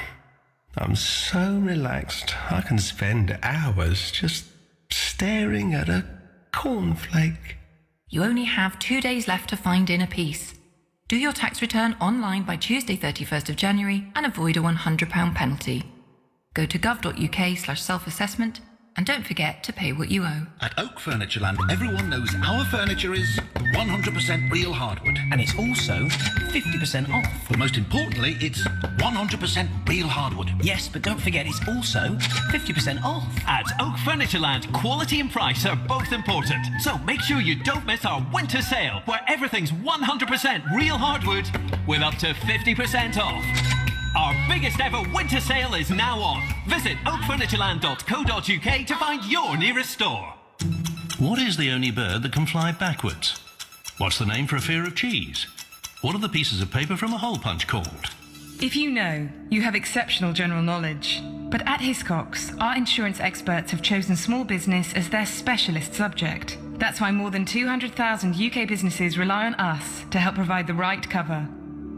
I'm so relaxed, I can spend hours just staring at a cornflake. You only have 2 days left to find inner peace. Do your tax return online by Tuesday 31st of January and avoid a £100 penalty. Go to gov.uk/self-assessment and don't forget to pay what you owe. At Oak Furnitureland, everyone knows our furniture is 100% real hardwood. And it's also 50% off. But most importantly, it's 100% real hardwood. Yes, but don't forget it's also 50% off. At Oak Furnitureland, quality and price are both important. So make sure you don't miss our winter sale, where everything's 100% real hardwood with up to 50% off. Our biggest ever winter sale is now on. Visit oakfurnitureland.co.uk to find your nearest store. What is the only bird that can fly backwards? What's the name for a fear of cheese? What are the pieces of paper from a hole punch called? If you know, you have exceptional general knowledge. But at Hiscox, our insurance experts have chosen small business as their specialist subject. That's why more than 200,000 UK businesses rely on us to help provide the right cover.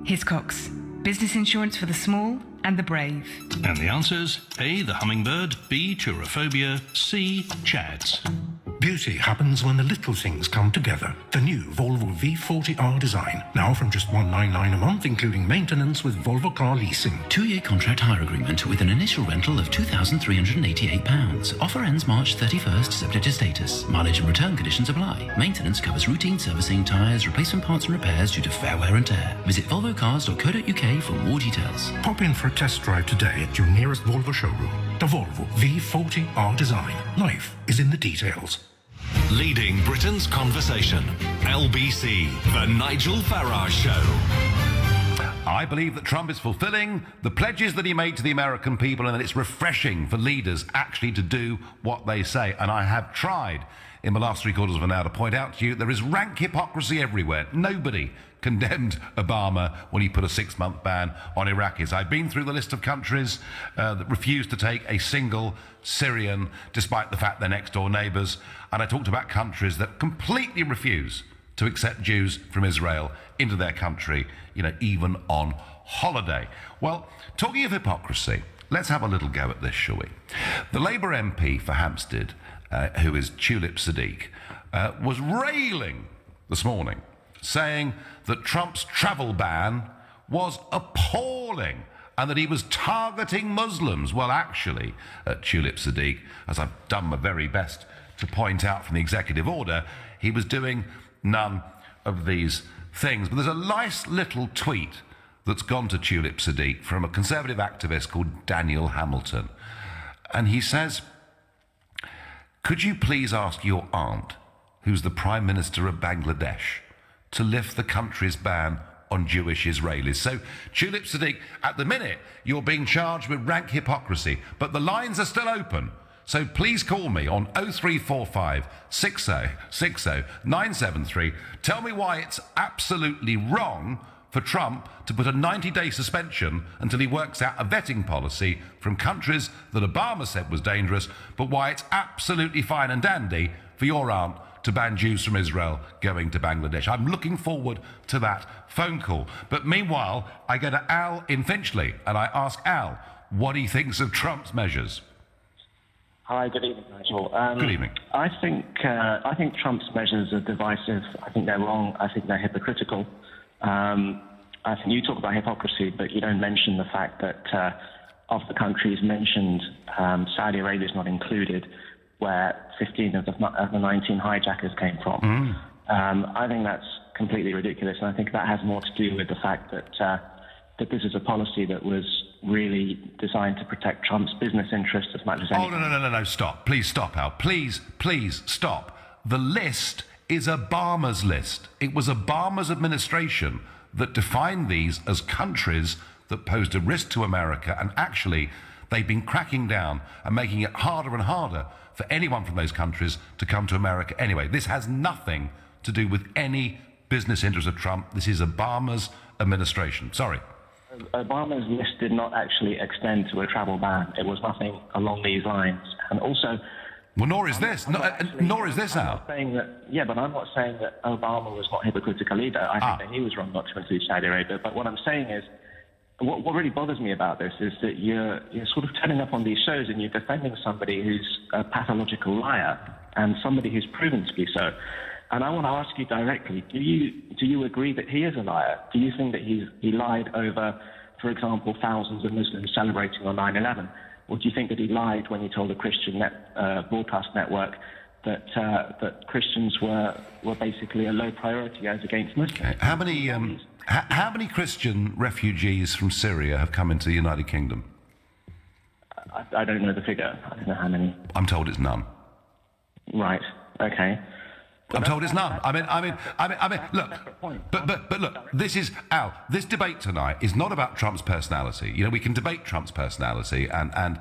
Hiscox. Business insurance for the small and the brave. And the answers: A, the hummingbird, B, chorophobia, C, chads. Beauty happens when the little things come together. The new Volvo V40R design, now from just $199 a month, including maintenance with Volvo Car Leasing. 2-year contract hire agreement with an initial rental of £2,388. Offer ends March 31st, subject to status. Mileage and return conditions apply. Maintenance covers routine servicing, tyres, replacement parts and repairs due to fair wear and tear. Visit volvocars.co.uk for more details. Pop in for a test drive today at your nearest Volvo showroom. The Volvo V40R design. Life is in the details. Leading Britain's conversation. LBC, The Nigel Farage Show. I believe that Trump is fulfilling the pledges that he made to the American people, and that it's refreshing for leaders actually to do what they say. And I have tried in the last 3/4 of an hour to point out to you there is rank hypocrisy everywhere. Nobody condemned Obama when he put a 6-month ban on Iraqis. I've been through the list of countries that refused to take a single Syrian, despite the fact they're next-door neighbours. And I talked about countries that completely refuse to accept Jews from Israel into their country, even on holiday. Well, talking of hypocrisy, let's have a little go at this, shall we? The Labour MP for Hampstead, who is Tulip Sadiq, was railing this morning, saying that Trump's travel ban was appalling and that he was targeting Muslims. Well, actually, Tulip Sadiq, as I've done my very best to point out from the executive order, he was doing none of these things. But there's a nice little tweet that's gone to Tulip Sadiq from a conservative activist called Daniel Hamilton. And he says, "Could you please ask your aunt, who's the Prime Minister of Bangladesh, to lift the country's ban on Jewish Israelis?" So, Tulip Sadiq, at the minute, you're being charged with rank hypocrisy, but the lines are still open. So please call me on 0345 60 973. Tell me why it's absolutely wrong for Trump to put a 90-day suspension until he works out a vetting policy from countries that Obama said was dangerous, but why it's absolutely fine and dandy for your aunt to ban Jews from Israel going to Bangladesh. I'm looking forward to that phone call. But meanwhile, I go to Al in Finchley and I ask Al what he thinks of Trump's measures. Hi, good evening, Nigel. Good evening. I think Trump's measures are divisive. I think they're wrong. I think they're hypocritical. I think you talk about hypocrisy, but you don't mention the fact that of the countries mentioned, Saudi Arabia is not included, where 15 of the 19 hijackers came from. I think that's completely ridiculous, and I think that has more to do with the fact that this is a policy that was really designed to protect Trump's business interests as much as anything. Oh, no, stop. Please stop, Al. Please stop. The list is Obama's list. It was Obama's administration that defined these as countries that posed a risk to America, and actually they've been cracking down and making it harder and harder for anyone from those countries to come to America anyway. This has nothing to do with any business interest of Trump. This is Obama's administration. Sorry. Obama's list did not actually extend to a travel ban. It was nothing along these lines. And also... Well, nor is this, Al. But I'm not saying that Obama was not hypocritical either. I think that he was wrong not to include Saudi Arabia. But what I'm saying is, what really bothers me about this is that you're sort of turning up on these shows and you're defending somebody who's a pathological liar and somebody who's proven to be so. And I want to ask you directly, do you agree that he is a liar? Do you think that he lied over, for example, thousands of Muslims celebrating on 9/11? Or do you think that he lied when he told a Christian broadcast network that Christians were basically a low priority as against Muslims? Okay. How many Christian refugees from Syria have come into the United Kingdom? I don't know the figure. I don't know how many. I'm told it's none. Right. Okay. I'm told it's none. I mean, look. But look, this is Al. This debate tonight is not about Trump's personality. We can debate Trump's personality, and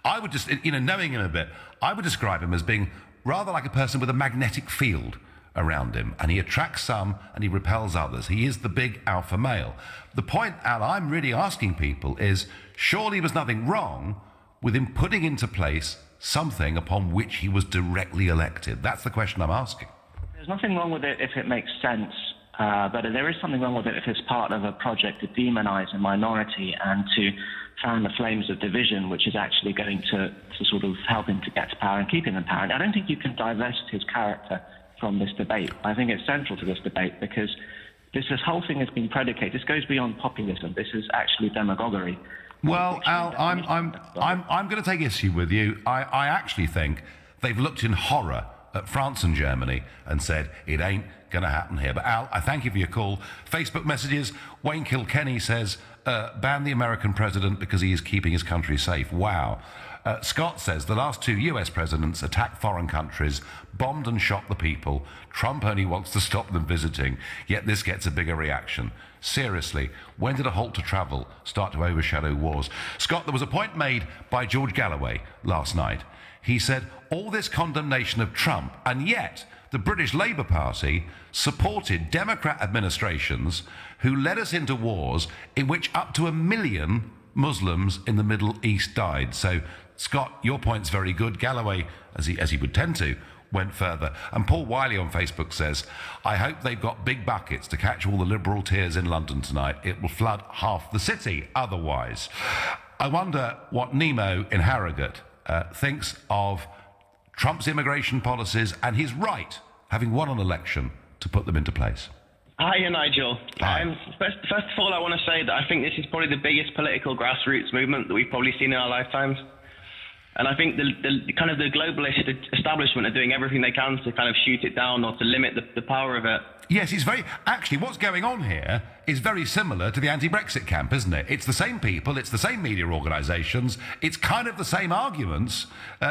I would just, knowing him a bit, I would describe him as being rather like a person with a magnetic field around him, and he attracts some and he repels others. He is the big alpha male. The point, Al, I'm really asking people is, surely there's nothing wrong with him putting into place something upon which he was directly elected. That's the question I'm asking. There's nothing wrong with it if it makes sense But there is something wrong with it if it's part of a project to demonize a minority and to fan the flames of division, which is actually going to sort of help him to get to power and keep him in power. And I don't think you can divest his character from this debate. I think it's central to this debate because this whole thing has been predicated. This goes beyond populism. This is actually demagoguery. Well, Al, I'm going to take issue with you. I actually think they've looked in horror at France and Germany and said it ain't going to happen here. But Al, I thank you for your call. Facebook messages. Wayne Kilkenny says, ban the American president because he is keeping his country safe. Wow. Scott says the last 2 US presidents attacked foreign countries, bombed and shot the people. Trump only wants to stop them visiting, yet this gets a bigger reaction. Seriously, when did a halt to travel start to overshadow wars? Scott, there was a point made by George Galloway last night. He said, all this condemnation of Trump, and yet the British Labour Party supported Democrat administrations who led us into wars in which up to 1 million Muslims in the Middle East died. So, Scott, your point's very good. Galloway, as he would tend to, went further. And Paul Wiley on Facebook says, I hope they've got big buckets to catch all the liberal tears in London tonight. It will flood half the city otherwise. I wonder what Nemo in Harrogate thinks of Trump's immigration policies and his right, having won an election, to put them into place. Hiya, Nigel. Hi. First of all, I want to say that I think this is probably the biggest political grassroots movement that we've probably seen in our lifetimes. And I think the kind of the globalist establishment are doing everything they can to kind of shoot it down or to limit the power of it. Yes, actually, what's going on here is very similar to the anti-Brexit camp, isn't it? It's the same people, it's the same media organisations, it's kind of the same arguments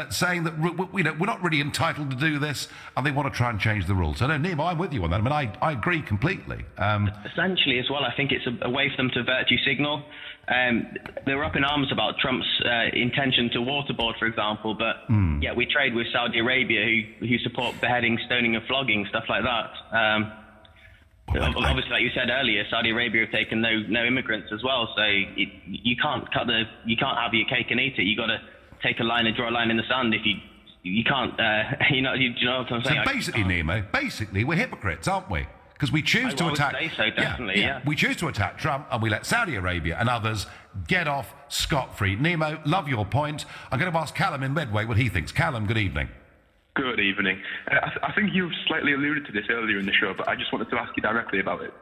saying that we're not really entitled to do this, and they want to try and change the rules. So no, Nemo, I'm with you on that. I mean, I agree completely. Essentially, as well, I think it's a way for them to virtue signal. They were up in arms about Trump's intention to waterboard, for example, but yeah, we trade with Saudi Arabia, who support beheading, stoning, and flogging, stuff like that. Obviously, like you said earlier, Saudi Arabia have taken no immigrants as well, so you can't have your cake and eat it. You got to take a line and draw a line in the sand. If you can't, you know what I'm saying? So basically, Nemo, we're hypocrites, aren't we? Because we choose to attack. I would say so, definitely, yeah. We choose to attack Trump, and we let Saudi Arabia and others get off scot-free. Nemo, love your point. I'm going to ask Callum in Medway what he thinks. Callum, good evening. Good evening. I think you slightly alluded to this earlier in the show, but I just wanted to ask you directly about it.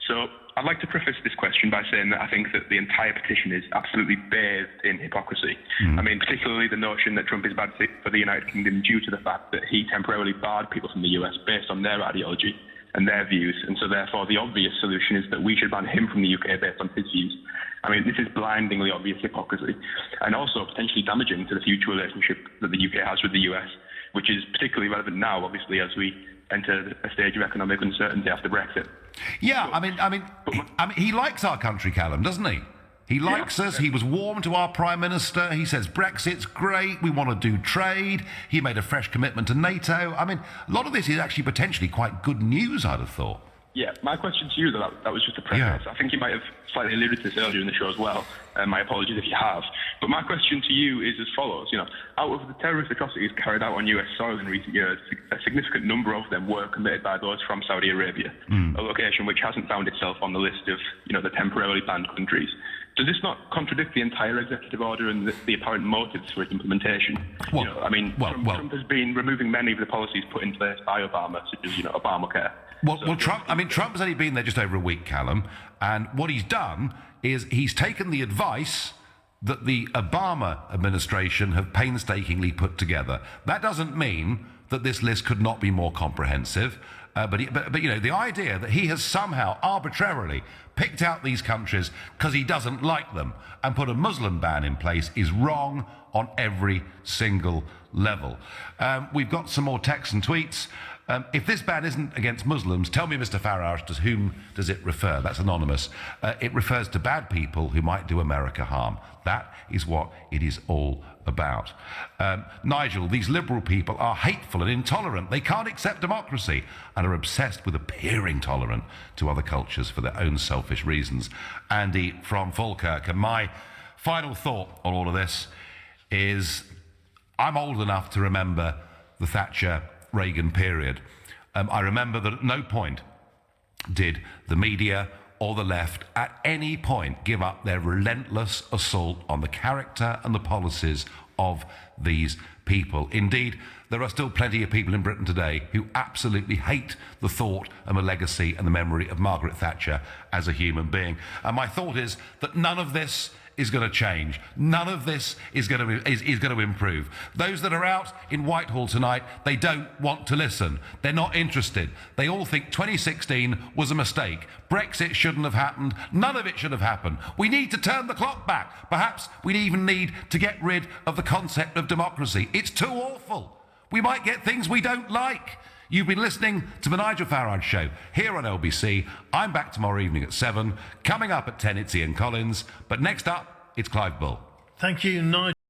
So I'd like to preface this question by saying that I think that the entire petition is absolutely bathed in hypocrisy. I mean, particularly the notion that Trump is bad for the United Kingdom due to the fact that he temporarily barred people from the US based on their ideology and their views, and so therefore the obvious solution is that we should ban him from the UK based on his views. I mean, this is blindingly obvious hypocrisy, and also potentially damaging to the future relationship that the UK has with the US, which is particularly relevant now, obviously, as we enter a stage of economic uncertainty after Brexit. Yeah, I mean, he likes our country, Callum, doesn't he? He likes us. He was warm to our Prime Minister. He says Brexit's great. We want to do trade. He made a fresh commitment to NATO. I mean, a lot of this is actually potentially quite good news, I'd have thought. Yeah, my question to you, that was just a preface. Yeah. I think you might have slightly alluded to this earlier in the show as well. My apologies if you have. But my question to you is as follows. You know, out of the terrorist atrocities carried out on US soil in recent years, a significant number of them were committed by those from Saudi Arabia, a location which hasn't found itself on the list of, the temporarily banned countries. Does this not contradict the entire executive order and the apparent motives for its implementation? Trump has been removing many of the policies put in place by Obama, such as, Obamacare. Trump's only been there just over a week, Callum, and what he's done is he's taken the advice that the Obama administration have painstakingly put together. That doesn't mean that this list could not be more comprehensive, but the idea that he has somehow arbitrarily picked out these countries because he doesn't like them and put a Muslim ban in place is wrong on every single level. We've got some more texts and tweets. If this ban isn't against Muslims, tell me, Mr. Farage, to whom does it refer? That's anonymous. It refers to bad people who might do America harm. That is what it is all about. Nigel, these liberal people are hateful and intolerant. They can't accept democracy and are obsessed with appearing tolerant to other cultures for their own selfish reasons. Andy from Falkirk. And my final thought on all of this is I'm old enough to remember the Thatcher Reagan period. I remember that at no point did the media or the left at any point give up their relentless assault on the character and the policies of these people. Indeed, there are still plenty of people in Britain today who absolutely hate the thought and the legacy and the memory of Margaret Thatcher as a human being. And my thought is that none of this is going to change. None of this is going to improve. Those that are out in Whitehall tonight, they don't want to listen. They're not interested. They all think 2016 was a mistake. Brexit shouldn't have happened. None of it should have happened. We need to turn the clock back. Perhaps we even need to get rid of the concept of democracy. It's too awful. We might get things we don't like. You've been listening to the Nigel Farage Show here on LBC. I'm back tomorrow evening at 7. Coming up at 10, it's Ian Collins. But next up, it's Clive Bull. Thank you, Nigel.